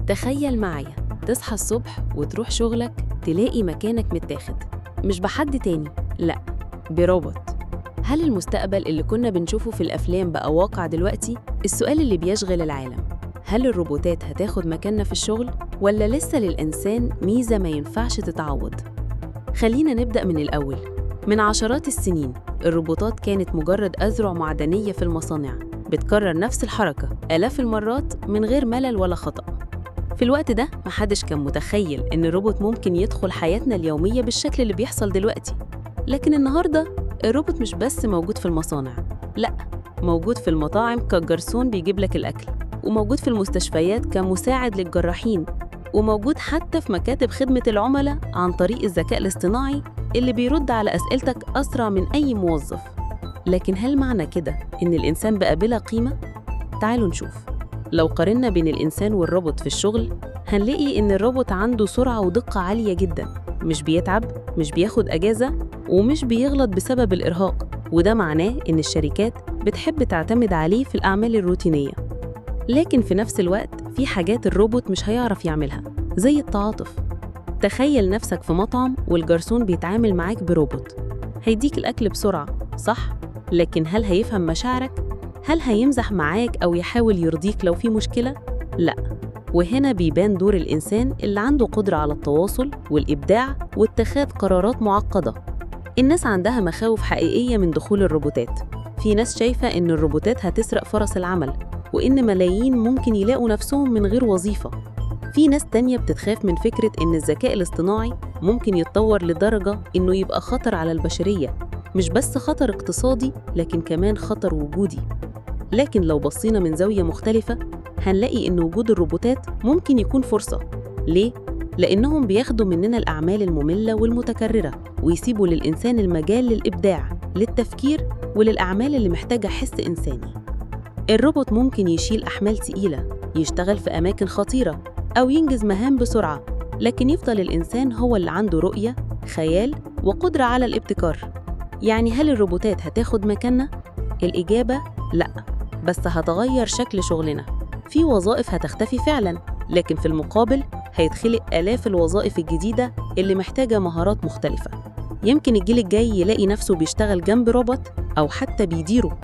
تخيل معايا تصحى الصبح وتروح شغلك تلاقي مكانك متاخد مش بحد تاني، لأ، بروبوت. هل المستقبل اللي كنا بنشوفه في الأفلام بقى واقع دلوقتي؟ السؤال اللي بيشغل العالم، هل الروبوتات هتاخد مكاننا في الشغل ولا لسه للإنسان ميزة ما ينفعش تتعوض؟ خلينا نبدأ من الأول. من عشرات السنين الروبوتات كانت مجرد أذرع معدنية في المصانع بتكرر نفس الحركة آلاف المرات من غير ملل ولا خطأ. في الوقت ده محدش كان متخيل إن الروبوت ممكن يدخل حياتنا اليومية بالشكل اللي بيحصل دلوقتي. لكن النهاردة الروبوت مش بس موجود في المصانع، لأ، موجود في المطاعم كجرسون بيجيب لك الأكل، وموجود في المستشفيات كمساعد للجراحين، وموجود حتى في مكاتب خدمة العملاء عن طريق الذكاء الاصطناعي اللي بيرد على أسئلتك أسرع من أي موظف. لكن هل معنى كده إن الإنسان بقى بلا قيمة؟ تعالوا نشوف. لو قارنا بين الإنسان والروبوت في الشغل هنلاقي إن الروبوت عنده سرعة ودقة عالية جداً، مش بيتعب، مش بياخد أجازة، ومش بيغلط بسبب الإرهاق، وده معناه إن الشركات بتحب تعتمد عليه في الأعمال الروتينية. لكن في نفس الوقت في حاجات الروبوت مش هيعرف يعملها، زي التعاطف. تخيل نفسك في مطعم والجرسون بيتعامل معاك بروبوت، هيديك الأكل بسرعة، صح؟ لكن هل هيفهم مشاعرك؟ هل هيمزح معاك أو يحاول يرضيك لو في مشكلة؟ لأ. وهنا بيبان دور الإنسان اللي عنده قدرة على التواصل والإبداع واتخاذ قرارات معقدة. الناس عندها مخاوف حقيقية من دخول الروبوتات. في ناس شايفة إن الروبوتات هتسرق فرص العمل، وإن ملايين ممكن يلاقوا نفسهم من غير وظيفة. في ناس تانية بتخاف من فكرة إن الذكاء الاصطناعي ممكن يتطور لدرجة إنه يبقى خطر على البشرية، مش بس خطر اقتصادي لكن كمان خطر وجودي. لكن لو بصينا من زاوية مختلفة هنلاقي إن وجود الروبوتات ممكن يكون فرصة. ليه؟ لأنهم بياخدوا مننا الأعمال المملة والمتكررة ويسيبوا للإنسان المجال للإبداع، للتفكير، وللأعمال اللي محتاجة حس إنساني. الروبوت ممكن يشيل أحمال تقيلة، يشتغل في أماكن خطيرة، أو ينجز مهام بسرعة، لكن يفضل الإنسان هو اللي عنده رؤية، خيال، وقدرة على الابتكار. يعني هل الروبوتات هتاخد مكاننا؟ الإجابة لأ، بس هتغير شكل شغلنا. في وظائف هتختفي فعلاً، لكن في المقابل هيتخلق آلاف الوظائف الجديدة اللي محتاجة مهارات مختلفة. يمكن الجيل الجاي يلاقي نفسه بيشتغل جنب روبوت أو حتى بيديره.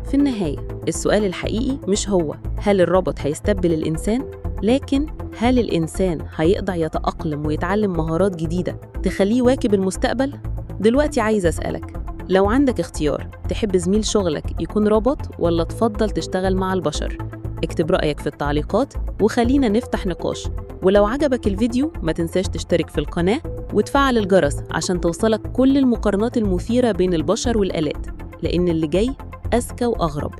في النهاية السؤال الحقيقي مش هو هل الروبوت هيستبدل الإنسان، لكن هل الإنسان هيقدر يتأقلم ويتعلم مهارات جديدة تخليه يواكب المستقبل؟ دلوقتي عايز أسألك، لو عندك اختيار تحب زميل شغلك يكون روبوت ولا تفضل تشتغل مع البشر؟ اكتب رأيك في التعليقات وخلينا نفتح نقاش. ولو عجبك الفيديو ما تنساش تشترك في القناة وتفعل الجرس عشان توصلك كل المقارنات المثيرة بين البشر والآلات، لأن اللي جاي أذكى وأغرب.